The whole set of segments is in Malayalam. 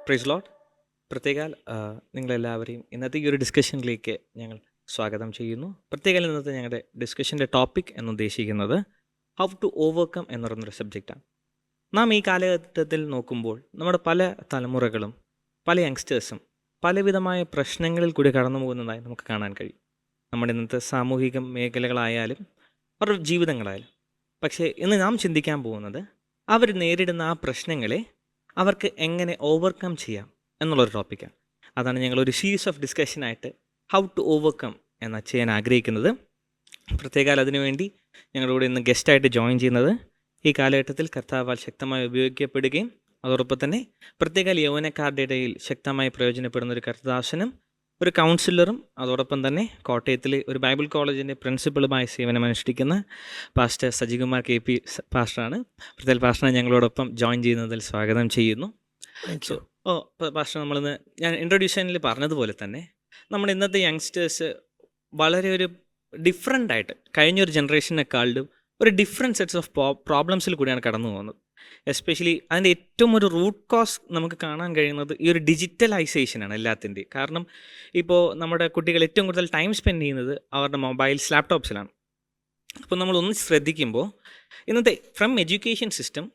പ്രൈസ് ലോട്ട്. പ്രത്യേകാൽ നിങ്ങളെല്ലാവരെയും ഇന്നത്തെ ഈ ഒരു ഡിസ്കഷനിലേക്ക് ഞങ്ങൾ സ്വാഗതം ചെയ്യുന്നു. പ്രത്യേകാൽ ഇന്നത്തെ ഞങ്ങളുടെ ഡിസ്കഷൻ്റെ ടോപ്പിക് എന്നുദ്ദേശിക്കുന്നത് ഹൗ ടു ഓവർകം എന്ന് പറയുന്നൊരു സബ്ജക്റ്റാണ്. നാം ഈ കാലഘട്ടത്തിൽ നോക്കുമ്പോൾ നമ്മുടെ പല തലമുറകളും പല യങ്സ്റ്റേഴ്സും പലവിധമായ പ്രശ്നങ്ങളിൽ കൂടി കടന്നു പോകുന്നതായി നമുക്ക് കാണാൻ കഴിയും. നമ്മുടെ ഇന്നത്തെ സാമൂഹിക മേഖലകളായാലും അവരുടെ ജീവിതങ്ങളായാലും. പക്ഷേ ഇന്ന് നാം ചിന്തിക്കാൻ പോകുന്നത് അവർ നേരിടുന്ന ആ പ്രശ്നങ്ങളെ അവർക്ക് എങ്ങനെ ഓവർകം ചെയ്യാം എന്നുള്ളൊരു ടോപ്പിക്കാണ്. അതാണ് ഞങ്ങളൊരു സീരീസ് ഓഫ് ഡിസ്കഷനായിട്ട് ഹൗ ടു ഓവർകം എന്ന് ചെയ്യാൻ ആഗ്രഹിക്കുന്നത്. പ്രത്യേകം അതിനുവേണ്ടി ഞങ്ങളുടെ ഇന്ന് ഗസ്റ്റായിട്ട് ജോയിൻ ചെയ്യുന്നത് ഈ കാലഘട്ടത്തിൽ കർത്താവാൽ ശക്തമായി ഉപയോഗിക്കപ്പെടുകയും അതോടൊപ്പം തന്നെ പ്രത്യേക യൗവനക്കാരുടെ ഇടയിൽ ശക്തമായി പ്രയോജനപ്പെടുന്ന ഒരു കർത്തദാസനും ഒരു കൗൺസിലറും അതോടൊപ്പം തന്നെ കോട്ടയത്തിലെ ഒരു ബൈബിൾ കോളേജിൻ്റെ പ്രിൻസിപ്പളുമായി സേവനമനുഷ്ഠിക്കുന്ന പാസ്റ്റർ സജികുമാർ KP പാസ്റ്ററാണ്. പ്രത്യേക പാസ്റ്ററിനെ ഞങ്ങളോടൊപ്പം ജോയിൻ ചെയ്യുന്നതിൽ സ്വാഗതം ചെയ്യുന്നു. സോ പാസ്റ്റർ, നമ്മളിന്ന് ഞാൻ ഇൻട്രൊഡ്യൂഷനിൽ പറഞ്ഞതുപോലെ തന്നെ നമ്മുടെ ഇന്നത്തെ യങ്സ്റ്റേഴ്സ് വളരെ ഒരു ഡിഫറെൻ്റ് ആയിട്ട് കഴിഞ്ഞൊരു ജനറേഷനെക്കാളും ഒരു ഡിഫറെൻറ്റ് സെറ്റ്സ് ഓഫ് പ്രോബ്ലംസിൽ കൂടിയാണ് കടന്നു പോകുന്നത്. എസ്പെഷ്യലി അതിൻ്റെ ഏറ്റവും ഒരു റൂട്ട് കോസ് നമുക്ക് കാണാൻ കഴിയുന്നത് ഈ ഒരു ഡിജിറ്റലൈസേഷനാണ് എല്ലാത്തിൻ്റെയും. കാരണം ഇപ്പോൾ നമ്മുടെ കുട്ടികൾ ഏറ്റവും കൂടുതൽ ടൈം സ്പെൻഡ് ചെയ്യുന്നത് അവരുടെ മൊബൈൽസ്, ലാപ്ടോപ്സിലാണ്. അപ്പോൾ നമ്മളൊന്ന് ശ്രദ്ധിക്കുമ്പോൾ ഇന്നത്തെ from education system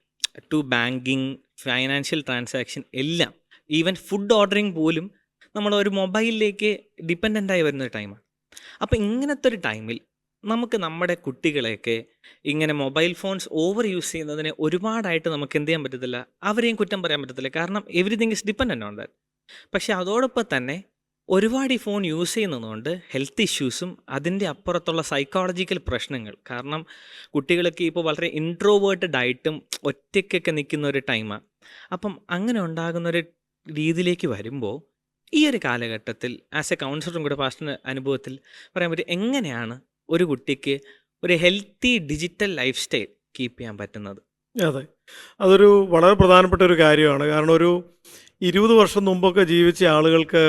to banking, financial transaction എല്ലാം, ഈവൻ ഫുഡ് ഓർഡറിങ് പോലും നമ്മൾ ഒരു മൊബൈലിലേക്ക് ഡിപ്പെൻഡൻ്റായി വരുന്നൊരു ടൈമാണ്. അപ്പോൾ ഇങ്ങനത്തെ ഒരു ടൈമിൽ നമുക്ക് നമ്മുടെ കുട്ടികളെയൊക്കെ ഇങ്ങനെ മൊബൈൽ ഫോൺസ് ഓവർ യൂസ് ചെയ്യുന്നതിനെ ഒരുപാടായിട്ട് നമുക്ക് എന്ത് ചെയ്യാൻ പറ്റത്തില്ല, അവരെയും കുറ്റം പറയാൻ പറ്റത്തില്ല. കാരണം everything is dependent on that. പക്ഷേ അതോടൊപ്പം തന്നെ ഒരുപാട് ഈ ഫോൺ യൂസ് ചെയ്യുന്നതുകൊണ്ട് ഹെൽത്ത് ഇഷ്യൂസും അതിൻ്റെ അപ്പുറത്തുള്ള സൈക്കോളജിക്കൽ പ്രശ്നങ്ങൾ. കാരണം കുട്ടികളൊക്കെ ഇപ്പോൾ വളരെ ഇൻട്രോവേർട്ടഡ് ആയിട്ടും ഒറ്റയ്ക്കൊക്കെ നിൽക്കുന്ന ഒരു ടൈമാണ്. അപ്പം അങ്ങനെ ഉണ്ടാകുന്നൊരു രീതിയിലേക്ക് വരുമ്പോൾ ഈ ഒരു കാലഘട്ടത്തിൽ ആസ് എ കൗൺസിലറും കൂടെ പാസ്റ്ററിൻ്റെ അനുഭവത്തിൽ പറയാൻ പറ്റും എങ്ങനെയാണ് ഒരു കുട്ടിക്ക് ഒരു healthy digital life style keep ചെയ്യാൻ പറ്റുന്നത്? അതെ, അതൊരു വളരെ പ്രധാനപ്പെട്ട ഒരു കാര്യമാണ്. കാരണം ഒരു 20 വർഷം മുമ്പൊക്കെ ജീവിച്ച ആളുകൾക്ക്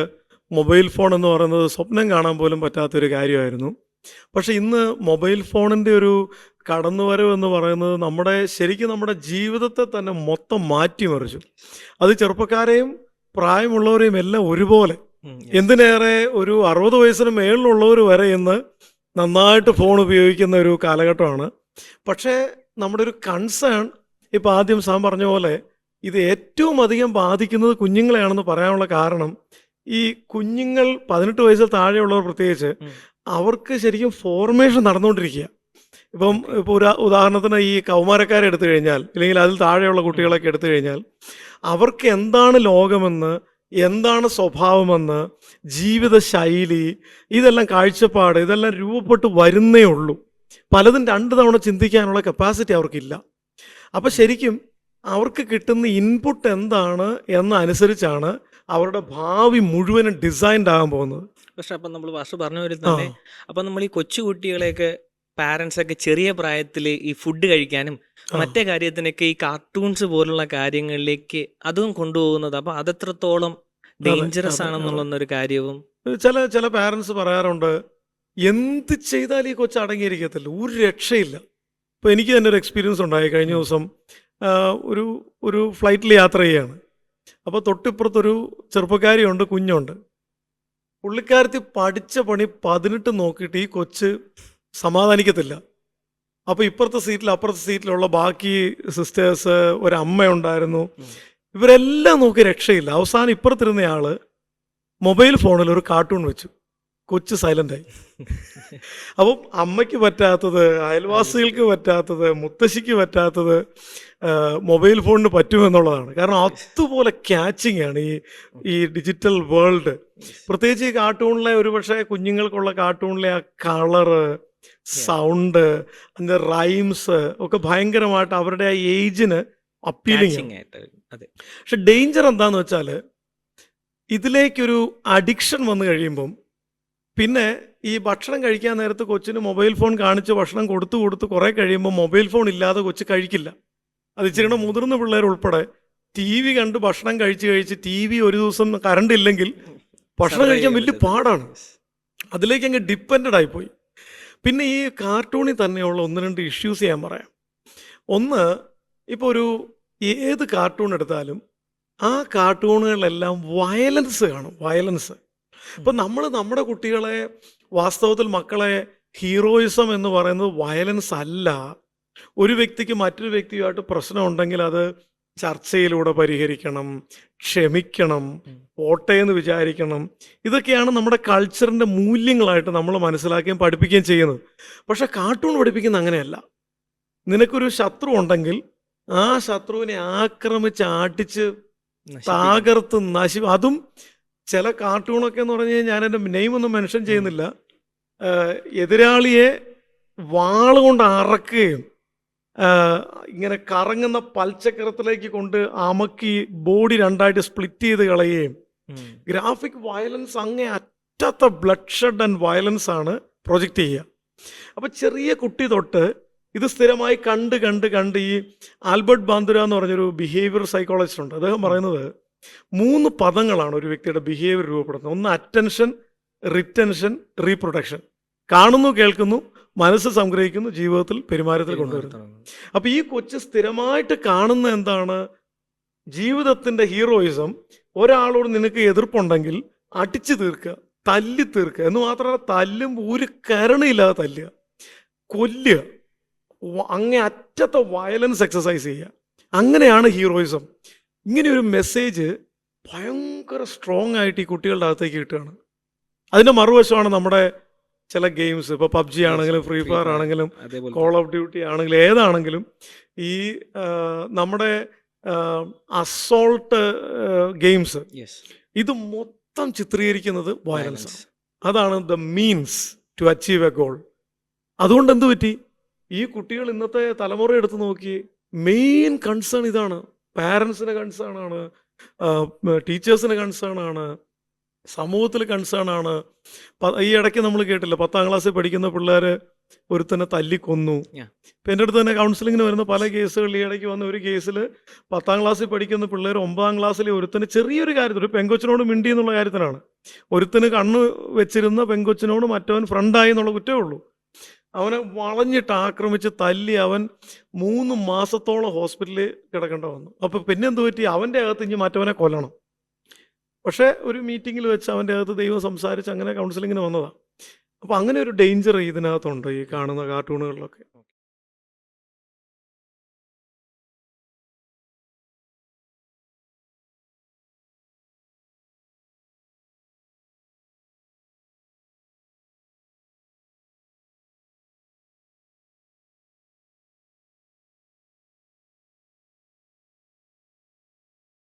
മൊബൈൽ ഫോൺ എന്ന് പറയുന്നത് സ്വപ്നം കാണാൻ പോലും പറ്റാത്തൊരു കാര്യമായിരുന്നു. പക്ഷേ ഇന്ന് മൊബൈൽ ഫോണിൻ്റെ ഒരു കടന്നുവരവ് എന്ന് പറയുന്നത് ശരിക്കും നമ്മുടെ ജീവിതത്തെ തന്നെ മൊത്തം മാറ്റിമറിച്ചു. അത് ചെറുപ്പക്കാരെയും പ്രായമുള്ളവരെയും എല്ലാം ഒരുപോലെ, എന്തിനേറെ ഒരു 60 വയസ്സിന് മേളിലുള്ളവർ വരെ ഇന്ന് നന്നായിട്ട് ഫോൺ ഉപയോഗിക്കുന്ന ഒരു കാലഘട്ടമാണ്. പക്ഷേ നമ്മുടെ ഒരു കൺസേൺ, ഇപ്പോൾ ആദ്യം സാം പറഞ്ഞ പോലെ, ഇത് ഏറ്റവും അധികം ബാധിക്കുന്നത് കുഞ്ഞുങ്ങളെയാണെന്ന് പറയാനുള്ള കാരണം ഈ കുഞ്ഞുങ്ങൾ 18 വയസ്സിൽ താഴെയുള്ളവർ പ്രത്യേകിച്ച് അവർക്ക് ശരിക്കും ഫോർമേഷൻ നടന്നുകൊണ്ടിരിക്കുക. ഇപ്പോൾ ഉദാഹരണത്തിന് ഈ കൗമാരക്കാരെ എടുത്തു കഴിഞ്ഞാൽ, അല്ലെങ്കിൽ അതിൽ താഴെയുള്ള കുട്ടികളൊക്കെ എടുത്തു കഴിഞ്ഞാൽ, അവർക്ക് എന്താണ് ലോകമെന്ന്, എന്താണ് സ്വഭാവമെന്ന്, ജീവിതശൈലി, ഇതെല്ലാം കാഴ്ചപ്പാട്, ഇതെല്ലാം രൂപപ്പെട്ട് വരുന്നേ ഉള്ളൂ. പലതും 2 തവണ ചിന്തിക്കാനുള്ള കപ്പാസിറ്റി അവർക്കില്ല. അപ്പം ശരിക്കും അവർക്ക് കിട്ടുന്ന ഇൻപുട്ട് എന്താണ് എന്നനുസരിച്ചാണ് അവരുടെ ഭാവി മുഴുവനും ഡിസൈൻഡ് ആകാൻ പോകുന്നത്. പക്ഷെ അപ്പം നമ്മൾ പാസ്റ്റർ പറഞ്ഞ പോലെ തന്നെ അപ്പം നമ്മൾ ഈ കൊച്ചു കുട്ടികളെയൊക്കെ പാരൻസ് ഒക്കെ ചെറിയ പ്രായത്തിൽ ഈ ഫുഡ് കഴിക്കാനും മറ്റേ കാര്യത്തിനൊക്കെ ഈ കാർട്ടൂൺസ് പോലുള്ള കാര്യങ്ങളിലേക്ക് അതും കൊണ്ടുപോകുന്നത്, അപ്പം അതെത്രത്തോളം ഡേഞ്ചറസ് ആണെന്നുള്ളൊരു കാര്യവും ചില പാരൻസ് പറയാറുണ്ട്, എന്ത് ചെയ്താൽ ഈ കൊച്ചു അടങ്ങിയിരിക്കത്തില്ല, ഒരു രക്ഷയില്ല. ഇപ്പോൾ എനിക്ക് തന്നെ ഒരു എക്സ്പീരിയൻസ് ഉണ്ടായി. കഴിഞ്ഞ ദിവസം ഒരു ഫ്ലൈറ്റിൽ യാത്ര ചെയ്യാണ്. അപ്പോൾ തൊട്ടിപ്പുറത്തൊരു ചെറുപ്പക്കാരിയുണ്ട്, കുഞ്ഞുണ്ട്. പുള്ളിക്കാരത്തി പഠിച്ച പണി 18 നോക്കിയിട്ട് ഈ കൊച്ച് സമാധാനിക്കത്തില്ല. അപ്പോൾ ഇപ്പുറത്തെ സീറ്റിൽ അപ്പുറത്തെ സീറ്റിലുള്ള ബാക്കി സിസ്റ്റേഴ്സ്, ഒരമ്മയുണ്ടായിരുന്നു, ഇവരെല്ലാം നോക്കി രക്ഷയില്ല. അവസാനം ഇപ്പുറത്തിരുന്നയാൾ മൊബൈൽ ഫോണിൽ ഒരു കാർട്ടൂൺ വെച്ചു. കൊച്ച് സൈലൻ്റായി. അപ്പം അമ്മയ്ക്ക് പറ്റാത്തത്, അയൽവാസികൾക്ക് പറ്റാത്തത്, മുത്തശ്ശിക്ക് പറ്റാത്തത് മൊബൈൽ ഫോണിന് പറ്റുമെന്നുള്ളതാണ്. കാരണം അതുപോലെ ക്യാച്ചിങ് ആണ് ഈ ഡിജിറ്റൽ വേൾഡ്. പ്രത്യേകിച്ച് ഈ കാർട്ടൂണിലെ, ഒരുപക്ഷെ കുഞ്ഞുങ്ങൾക്കുള്ള കാർട്ടൂണിലെ ആ കളറ്, സൗണ്ട്, അതിൻ്റെ റൈംസ് ഒക്കെ ഭയങ്കരമായിട്ട് അവരുടെ ആ ഏജിന് അപ്പീലിംഗ് ആയിട്ട്. പക്ഷെ ഡേഞ്ചർ എന്താന്ന് വെച്ചാൽ, ഇതിലേക്കൊരു അഡിക്ഷൻ വന്നു കഴിയുമ്പം പിന്നെ ഈ ഭക്ഷണം കഴിക്കാൻ നേരത്ത് കൊച്ചിന് മൊബൈൽ ഫോൺ കാണിച്ച് ഭക്ഷണം കൊടുത്ത് കുറേ കഴിയുമ്പോൾ മൊബൈൽ ഫോൺ ഇല്ലാതെ കൊച്ച് കഴിക്കില്ല. അത് ഇച്ചിരി മുതിർന്ന പിള്ളേർ ഉൾപ്പെടെ TV കണ്ട് ഭക്ഷണം കഴിച്ച് TV ഒരു ദിവസം കറണ്ട് ഇല്ലെങ്കിൽ ഭക്ഷണം കഴിക്കാൻ വലിയ പാടാണ്. അതിലേക്ക് അങ്ങ് ഡിപ്പെൻഡഡ് ആയിപ്പോയി. പിന്നെ ഈ കാർട്ടൂണിൽ തന്നെയുള്ള 1-2 ഇഷ്യൂസ് ഞാൻ പറയാം. ഒന്ന്, ഇപ്പോൾ ഏത് കാർട്ടൂൺ എടുത്താലും ആ കാർട്ടൂണുകളിലെല്ലാം വയലൻസ് കാണും, വയലൻസ്. അപ്പം നമ്മൾ നമ്മുടെ കുട്ടികളെ, വാസ്തവത്തിൽ മക്കളെ, ഹീറോയിസം എന്ന് പറയുന്നത് വയലൻസ് അല്ല. ഒരു വ്യക്തിക്ക് മറ്റൊരു വ്യക്തിയുമായിട്ട് പ്രശ്നമുണ്ടെങ്കിൽ അത് ചർച്ചയിലൂടെ പരിഹരിക്കണം, ക്ഷമിക്കണം, ഉം. പോട്ടെ എന്ന് വിചാരിക്കണം. ഇതൊക്കെയാണ് നമ്മുടെ കൾച്ചറിൻ്റെ മൂല്യങ്ങളായിട്ട് നമ്മൾ മനസ്സിലാക്കുകയും പഠിപ്പിക്കുകയും ചെയ്യുന്നത്. പക്ഷെ കാർട്ടൂൺ പഠിപ്പിക്കുന്ന അങ്ങനെയല്ല. നിനക്കൊരു ശത്രു ഉണ്ടെങ്കിൽ ആ ശത്രുവിനെ ആക്രമിച്ച് ആട്ടിച്ച് നശിപ്പിക്കണം. തകർത്ത് അതും ചില കാർട്ടൂണൊക്കെ എന്ന് പറഞ്ഞു കഴിഞ്ഞാൽ, ഞാൻ എൻ്റെ നെയിമൊന്നും മെൻഷൻ ചെയ്യുന്നില്ല, എതിരാളിയെ വാളുകൊണ്ട് അറക്കുകയും ഇങ്ങനെ കറങ്ങുന്ന പൽച്ചക്രത്തിലേക്ക് കൊണ്ട് അമക്കി ബോഡി രണ്ടായിട്ട് സ്പ്ലിറ്റ് ചെയ്ത് കളയുകയും, ഉം. ഗ്രാഫിക് വയലൻസ് അങ്ങേ അറ്റത്തെ ബ്ലഡ് ഷെഡ് ആൻഡ് വയലൻസ് ആണ് പ്രൊജക്റ്റ് ചെയ്യുക. അപ്പം ചെറിയ കുട്ടി തൊട്ട് ഇത് സ്ഥിരമായി കണ്ട് കണ്ട് കണ്ട് ഈ ആൽബർട്ട് ബാന്തുര എന്ന് പറഞ്ഞൊരു ബിഹേവിയർ സൈക്കോളജിസ്റ്റ് ഉണ്ട്. അദ്ദേഹം പറയുന്നത് 3 പദങ്ങളാണ് ഒരു വ്യക്തിയുടെ ബിഹേവിയർ രൂപപ്പെടുന്നത്. ഒന്ന് അറ്റൻഷൻ, റിറ്റൻഷൻ, റീപ്രൊഡക്ഷൻ. കാണുന്നു, കേൾക്കുന്നു, മനസ്സ് സംഗ്രഹിക്കുന്നു, ജീവിതത്തിൽ പെരുമാറ്റത്തിൽ കൊണ്ടുവരുന്നു. പെരുമാറ്റം. അപ്പം ഈ കൊച്ച് സ്ഥിരമായിട്ട് കാണുന്ന എന്താണ്? ജീവിതത്തിൻ്റെ ഹീറോയിസം. ഒരാളോട് നിനക്ക് എതിർപ്പുണ്ടെങ്കിൽ അടിച്ചു തീർക്കുക, തല്ലി തീർക്കുക. എന്ന് മാത്രമല്ല, തല്ലുമ്പോൾ ഒരു കരുണയില്ലാതെ തല്ലുക, കൊല്ലുക, അങ്ങേ അറ്റത്തെ വയലൻസ് എക്സസൈസ് ചെയ്യുക. അങ്ങനെയാണ് ഹീറോയിസം. ഇങ്ങനെയൊരു മെസ്സേജ് ഭയങ്കര സ്ട്രോങ് ആയിട്ട് ഈ കുട്ടികളുടെ അകത്തേക്ക് കിട്ടുകയാണ്. അതിൻ്റെ മറുവശമാണ് നമ്മുടെ ചില ഗെയിംസ്. ഇപ്പോൾ പബ്ജി ആണെങ്കിലും, ഫ്രീ ഫയർ ആണെങ്കിലും, അതേപോലെ കോൾ ഓഫ് ഡ്യൂട്ടി ആണെങ്കിലും, ഏതാണെങ്കിലും ഈ നമ്മുടെ അസോൾട്ട് ഗെയിംസ്, യെസ്, ഇത് മൊത്തം ചിത്രീകരിക്കുന്നത് വയലൻസ്. വയലൻസ്. അതാണ് the means to achieve a goal. അതുകൊണ്ട് എന്ത് പറ്റി? ഈ കുട്ടികൾ ഇന്നത്തെ തലമുറ എടുത്ത് നോക്കി, മെയിൻ കൺസേൺ ഇതാണ്. പാരൻസിന് കൺസേൺ ആണ്, ടീച്ചേഴ്സിന് കൺസേൺ ആണ്, സമൂഹത്തിൽ കൺസേൺ ആണ്. ഈ ഇടയ്ക്ക് നമ്മൾ കേട്ടില്ല, 10ാം ക്ലാസ്സിൽ പഠിക്കുന്ന പിള്ളേർ ഒരുത്തനെ തല്ലിക്കൊന്നു. Yeah. ഇപ്പം എൻ്റെ അടുത്ത് തന്നെ കൗൺസിലിങ്ങിന് വരുന്ന പല കേസുകളിൽ, ഈ ഇടയ്ക്ക് വന്ന ഒരു കേസിൽ 10ാം ക്ലാസ്സിൽ പഠിക്കുന്ന പിള്ളേർ 9ാം ക്ലാസ്സിൽ ഒരുത്തന് ചെറിയൊരു കാര്യത്തിൽ, ഒരു പെങ്കൊച്ചിനോട് മിണ്ടി എന്നുള്ള കാര്യത്തിനാണ്, ഒരുത്തന് കണ്ണ് വെച്ചിരുന്ന പെങ്കൊച്ചിനോട് മറ്റവൻ ഫ്രണ്ടായി എന്നുള്ള കുറ്റമേ ഉള്ളൂ. അവനെ വളഞ്ഞിട്ട് ആക്രമിച്ച് തല്ലി അവൻ 3 മാസത്തോളം ഹോസ്പിറ്റലിൽ കിടക്കേണ്ട വന്നു. അപ്പോൾ പിന്നെ എന്ത് പറ്റി? അവൻ്റെ അകത്ത് ഇനി മറ്റവനെ കൊല്ലണം. പക്ഷേ ഒരു മീറ്റിങ്ങിൽ വെച്ച് അവൻ്റെ അകത്ത് ദൈവം സംസാരിച്ച് അങ്ങനെ കൗൺസിലിങ്ങിന് വന്നതാണ്. അപ്പോൾ അങ്ങനെ ഒരു ഡേഞ്ചർ ഇതിനകത്തുണ്ട്, ഈ കാണുന്ന കാർട്ടൂണുകളിലൊക്കെ.